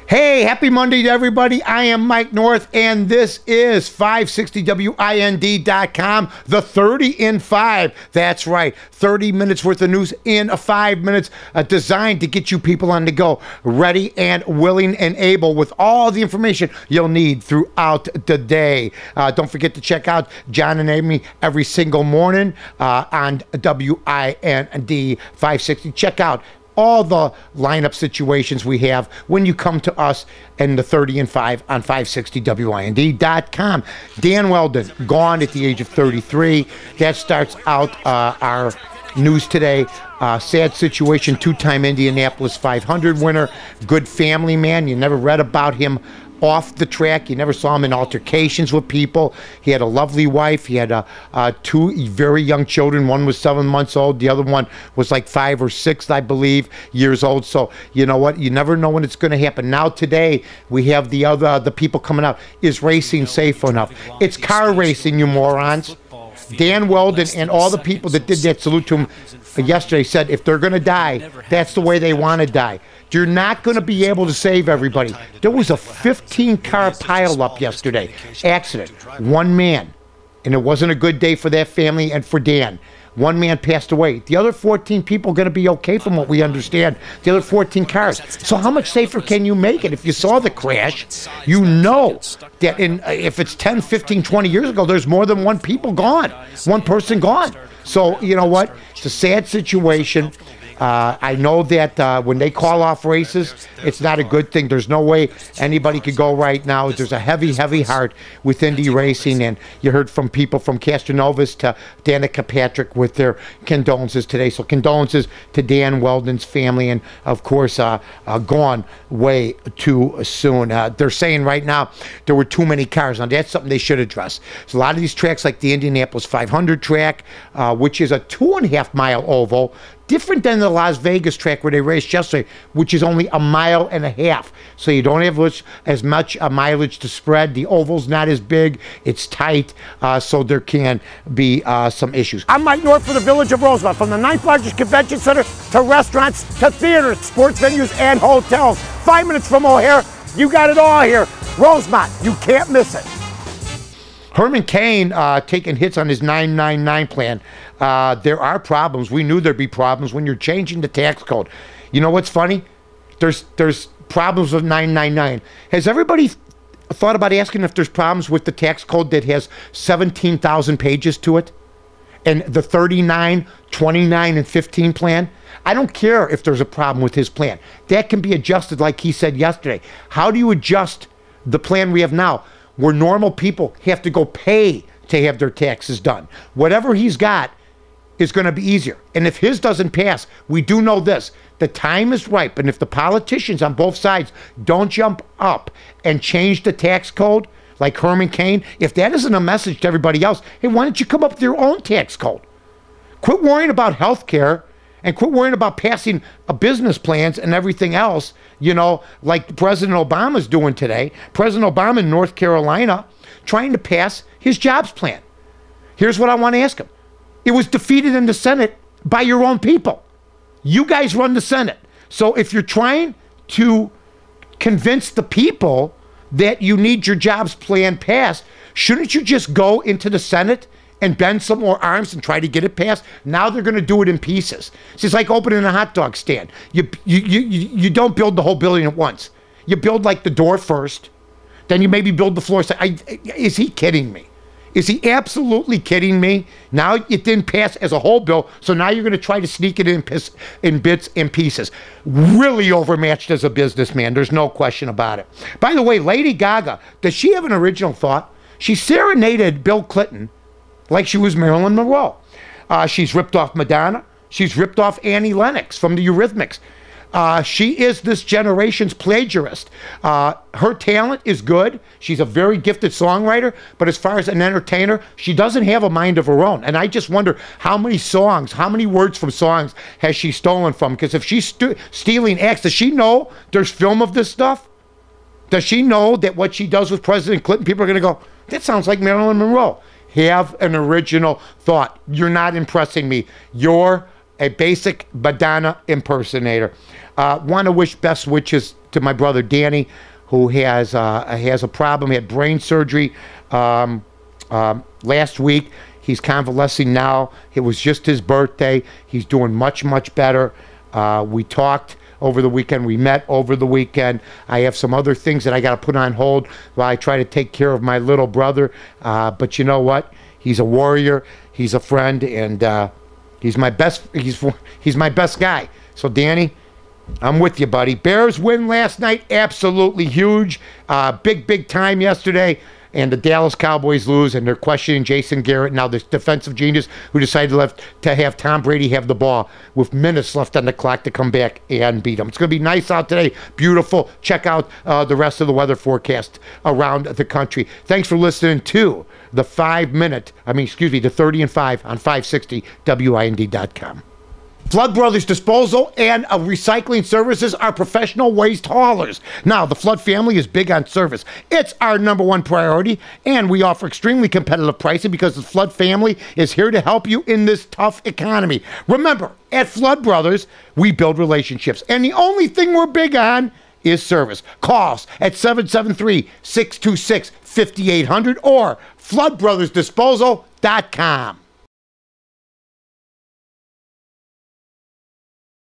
Hey, happy Monday to everybody. I am Mike North, and this is 560WIND.com, the 30 in 5. That's right, 30 minutes worth of news in 5 minutes, designed to get you people on the go, ready and willing and able with all the information you'll need throughout the day. Don't forget to check out John and Amy every single morning on WIND 560. Check out all the lineup situations we have when you come to us in the 30 and 5 on 560WIND.com. Dan Wheldon, gone at the age of 33. That starts out our news today. Sad situation, two-time Indianapolis 500 winner, good family man. You never read about him off the track. You never saw him in altercations with people. He had a lovely wife. He had two very young children. One was 7 months old. The other one was like 5 or 6, I believe, years old. So you know what? You never know when it's going to happen. Now today we have the people coming out. Is racing safe enough? It's car racing, you morons. Dan Wheldon and all the people that did that, salute to him yesterday, said if they're going to die, that's the way they want to die. You're not going to be able to save everybody. There was a 15-car pileup yesterday. Accident. One man. And it wasn't a good day for that family and for Dan. One man passed away. The other 14 people are going to be okay from what we understand. The other 14 cars. So how much safer can you make it? If you saw the crash, you know that if it's 10, 15, 20 years ago, there's more than one person gone. So you know what? It's a sad situation. I know that when they call off races, it's not a good thing. There's no way anybody could go right now. There's a heavy, heavy heart with Indy Racing, and you heard from people from Castronovas to Danica Patrick with their condolences today. So condolences to Dan Wheldon's family, and of course, gone way too soon. They're saying right now there were too many cars. Now that's something they should address. So a lot of these tracks, like the Indianapolis 500 track, which is a 2.5 mile oval, different than the Las Vegas track where they raced yesterday, which is only 1.5 miles. So you don't have as much mileage to spread. The oval's not as big. It's tight, so there can be some issues. I'm Mike North for the Village of Rosemont. From the 9th largest convention center to restaurants to theaters, sports venues, and hotels. 5 minutes from O'Hare, you got it all here. Rosemont, you can't miss it. Herman Cain taking hits on his 999 plan. There are problems. We knew there'd be problems when you're changing the tax code. You know what's funny? There's problems with 999. Has everybody thought about asking if there's problems with the tax code that has 17,000 pages to it? And the 39, 29, and 15 plan? I don't care if there's a problem with his plan. That can be adjusted like he said yesterday. How do you adjust the plan we have now, where normal people have to go pay to have their taxes done? Whatever he's got is going to be easier. And if his doesn't pass, we do know this. The time is ripe. And if the politicians on both sides don't jump up and change the tax code, like Herman Cain, if that isn't a message to everybody else, hey, why don't you come up with your own tax code? Quit worrying about health care and quit worrying about passing business plans and everything else, you know, like President Obama's doing today. President Obama in North Carolina trying to pass his jobs plan. Here's what I want to ask him. It was defeated in the Senate by your own people. You guys run the Senate. So if you're trying to convince the people that you need your jobs plan passed, shouldn't you just go into the Senate and bend some more arms and try to get it passed? Now they're going to do it in pieces. It's just like opening a hot dog stand. You don't build the whole building at once. You build like the door first, then you maybe build the floor. Is he kidding me? Is he absolutely kidding me? Now it didn't pass as a whole bill, so now you're going to try to sneak it in bits and pieces. Really overmatched as a businessman. There's no question about it. By the way, Lady Gaga, does she have an original thought? She serenaded Bill Clinton like she was Marilyn Monroe. She's ripped off Madonna. She's ripped off Annie Lennox from the Eurythmics. She is this generation's plagiarist. Her talent is good. She's a very gifted songwriter, but as far as an entertainer, she doesn't have a mind of her own. And I just wonder how many songs, how many words from songs has she stolen from? Because if she's stealing acts, does she know there's film of this stuff? Does she know that what she does with President Clinton, people are going to go, that sounds like Marilyn Monroe. Have an original thought. You're not impressing me. You're a basic Madonna impersonator. Want to wish best wishes to my brother Danny, who has a problem. He had brain surgery last week. He's convalescing now. It was just his birthday. He's doing much, much better. We talked over the weekend. We met over the weekend. I have some other things that I got to put on hold while I try to take care of my little brother. But you know what? He's a warrior. He's a friend, and he's my best. He's my best guy. So Danny, I'm with you, buddy. Bears win last night. Absolutely huge. Big time yesterday. And the Dallas Cowboys lose, and they're questioning Jason Garrett, now this defensive genius who decided to have Tom Brady have the ball with minutes left on the clock to come back and beat him. It's going to be nice out today. Beautiful. Check out the rest of the weather forecast around the country. Thanks for listening to the 30 and 5 on 560 WIND.com. Flood Brothers Disposal and Recycling Services are professional waste haulers. Now, the Flood family is big on service. It's our #1 priority, and we offer extremely competitive pricing because the Flood family is here to help you in this tough economy. Remember, at Flood Brothers, we build relationships, and the only thing we're big on is service. Call us at 773-626-5800 or floodbrothersdisposal.com.